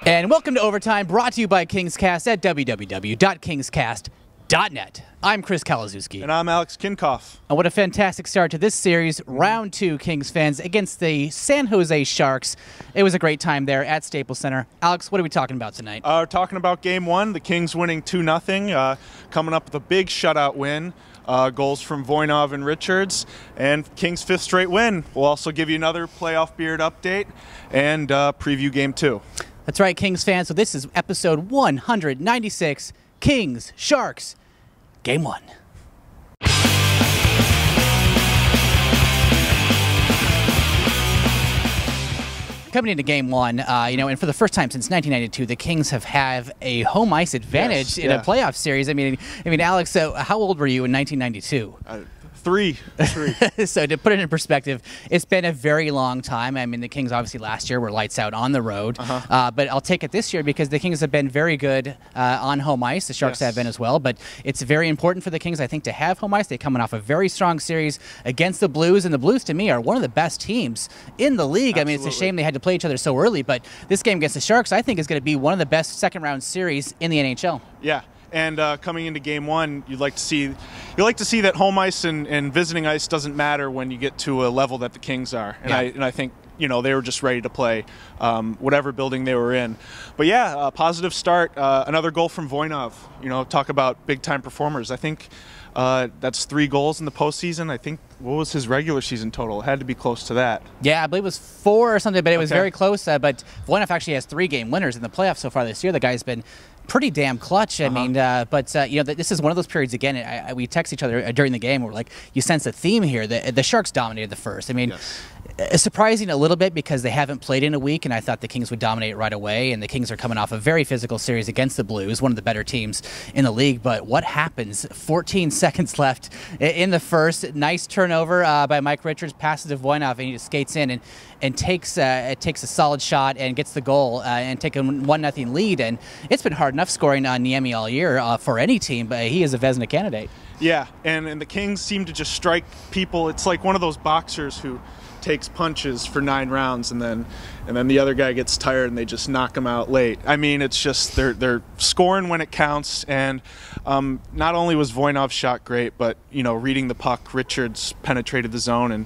And welcome to Overtime, brought to you by KingsCast at www.kingscast.net. I'm Chris Kalazewski. And I'm Alex Kinkoff. And what a fantastic start to this series, round 2, Kings fans, against the San Jose Sharks. It was a great time there at Staples Center. Alex, what are we talking about tonight? We're talking about Game 1, the Kings winning 2-0, coming up with a big shutout win. Goals from Voinov and Richards, and Kings' 5th straight win. We'll also give you another playoff beard update and preview Game 2. That's right, Kings fans. So this is episode 196, Kings, Sharks, Game 1. Coming into Game 1, and for the first time since 1992, the Kings have a home ice advantage in a playoff series. I mean, Alex, how old were you in 1992? Three. So to put it in perspective, it's been a very long time. I mean, the Kings obviously last year were lights out on the road, but I'll take it this year because the Kings have been very good on home ice. The Sharks have been as well, but it's very important for the Kings, I think, to have home ice. They're coming off a very strong series against the Blues, and the Blues, to me, are one of the best teams in the league. Absolutely. I mean, it's a shame they had to play each other so early, but this game against the Sharks, I think, is going to be one of the best second-round series in the NHL. Yeah. And coming into Game 1, you'd like to see that home ice and visiting ice doesn't matter when you get to a level that the Kings are. And I think they were just ready to play whatever building they were in. But yeah, a positive start. Another goal from Voinov. Talk about big time performers. I think that's 3 goals in the postseason. I think, what was his regular season total? It had to be close to that. Yeah, I believe it was 4 or something, but it was very close. But Voinov actually has 3 game winners in the playoffs so far this year. The guy's been pretty damn clutch. I mean, this is one of those periods, again, we text each other during the game. We're like, you sense a theme here. The Sharks dominated the first. I mean, it's surprising a little bit because they haven't played in a week, and I thought the Kings would dominate right away, and the Kings are coming off a very physical series against the Blues, one of the better teams in the league. But what happens? 14 seconds left in the first. Nice turnover by Mike Richards, passes to Voinov, and he just skates in and takes a solid shot and gets the goal and take a 1-0 lead. And it's been hard enough scoring on Niemi all year for any team, but he is a Vezina candidate. Yeah, and the Kings seem to just strike people. It's like one of those boxers who takes punches for 9 rounds and then the other guy gets tired and they just knock him out late. I mean, it's just they're scoring when it counts, and not only was Voinov's shot great, but reading the puck, Richards penetrated the zone and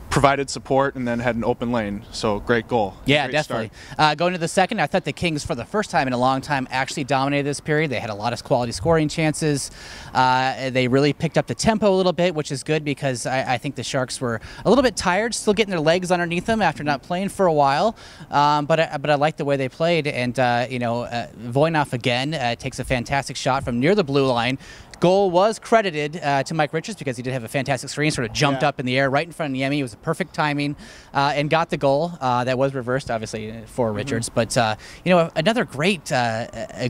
provided support and then had an open lane. So great goal. Yeah, great definitely. Going to the second, I thought the Kings, for the first time in a long time, actually dominated this period. They had a lot of quality scoring chances. They really picked up the tempo a little bit, which is good because I think the Sharks were a little bit tired, still getting their legs underneath them after not playing for a while. But I like the way they played. And, Voinov again takes a fantastic shot from near the blue line. Goal was credited to Mike Richards because he did have a fantastic screen, sort of jumped up in the air right in front of Niemi. It was a perfect timing and got the goal. That was reversed, obviously, for Richards. But, another great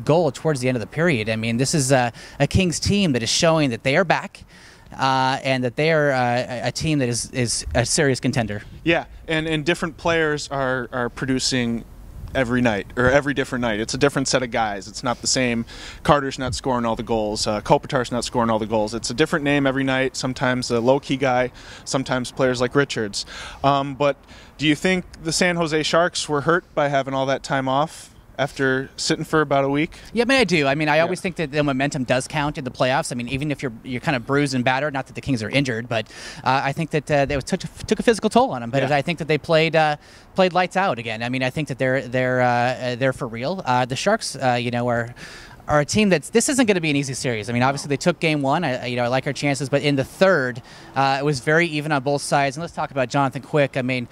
goal towards the end of the period. I mean, this is a Kings team that is showing that they are back and that they are a team that is a serious contender. Yeah, and different players are producing every night, or every different night. It's a different set of guys. It's not the same. Carter's not scoring all the goals. Kopitar's not scoring all the goals. It's a different name every night. Sometimes a low-key guy, sometimes players like Richards. But do you think the San Jose Sharks were hurt by having all that time off after sitting for about a week? Yeah, I do. I mean, I always think that the momentum does count in the playoffs. I mean, even if you're kind of bruised and battered, not that the Kings are injured, but I think that they took a physical toll on them. But I think that they played lights out again. I mean, I think that they're for real. The Sharks, are a team this isn't going to be an easy series. I mean, obviously they took Game 1. I like our chances, but in the third, it was very even on both sides. And let's talk about Jonathan Quick. I mean,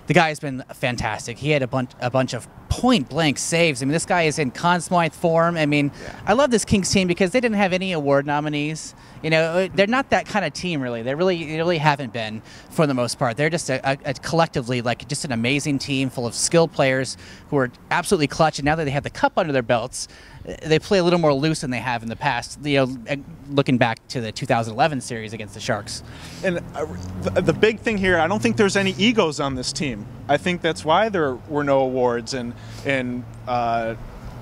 the guy has been fantastic. He had a bunch of point-blank saves. I mean, this guy is in Conn Smythe form. I mean, I love this Kings team because they didn't have any award nominees. They're not that kind of team, really. They really haven't been for the most part. They're just a collectively, just an amazing team full of skilled players who are absolutely clutch. And now that they have the cup under their belts, they play a little more loose than they have in the past, looking back to the 2011 series against the Sharks. And the big thing here, I don't think there's any egos on this team. I think that's why there were no awards. And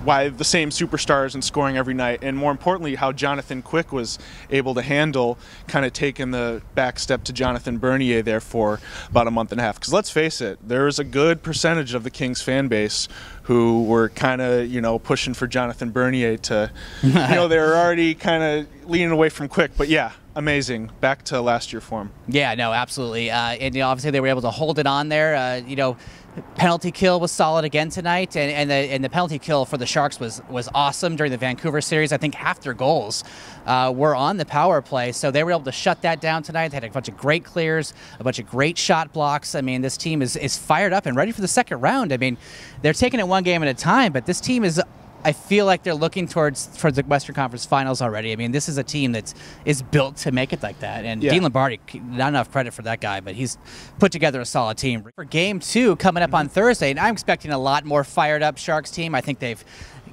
why the same superstar isn't scoring every night, and more importantly, how Jonathan Quick was able to handle kind of taking the back step to Jonathan Bernier there for about a month and a half. Because let's face it, there is a good percentage of the Kings fan base who were kind of, pushing for Jonathan Bernier to, they were already kind of leaning away from Quick. But yeah, amazing. Back to last year form. Yeah, no, absolutely. And obviously they were able to hold it on there. Penalty kill was solid again tonight, and the penalty kill for the Sharks was awesome during the Vancouver series. I think half their goals were on the power play, so they were able to shut that down tonight. They had a bunch of great clears, a bunch of great shot blocks. I mean, this team is fired up and ready for the second round. I mean, they're taking it one game at a time, but this team is, I feel like they're looking towards the Western Conference Finals already. I mean, this is a team that is built to make it like that. And Dean Lombardi, not enough credit for that guy, but he's put together a solid team. For Game 2 coming up on Thursday, and I'm expecting a lot more fired up Sharks team. I think they've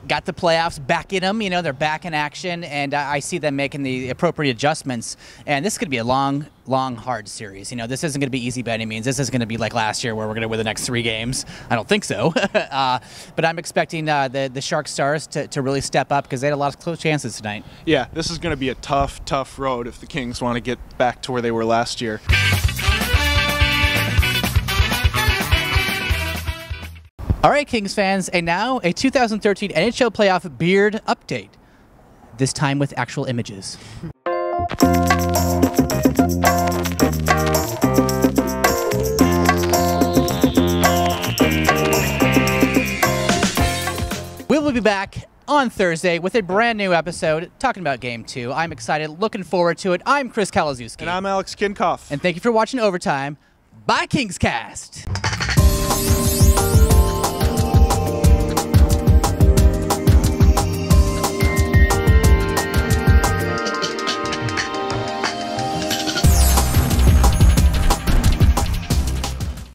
got the playoffs back in them. They're back in action, and I see them making the appropriate adjustments. And this could be a long, hard series. This isn't going to be easy by any means. This isn't going to be like last year where we're going to win the next 3 games. I don't think so. But I'm expecting the Shark Stars to really step up because they had a lot of close chances tonight. Yeah, this is going to be a tough road if the Kings want to get back to where they were last year. All right, Kings fans, and now a 2013 NHL playoff beard update, this time with actual images. We will be back on Thursday with a brand new episode talking about Game 2. I'm excited, looking forward to it. I'm Chris Kalazewski. And I'm Alex Kinkoff. And thank you for watching Overtime by KingsCast.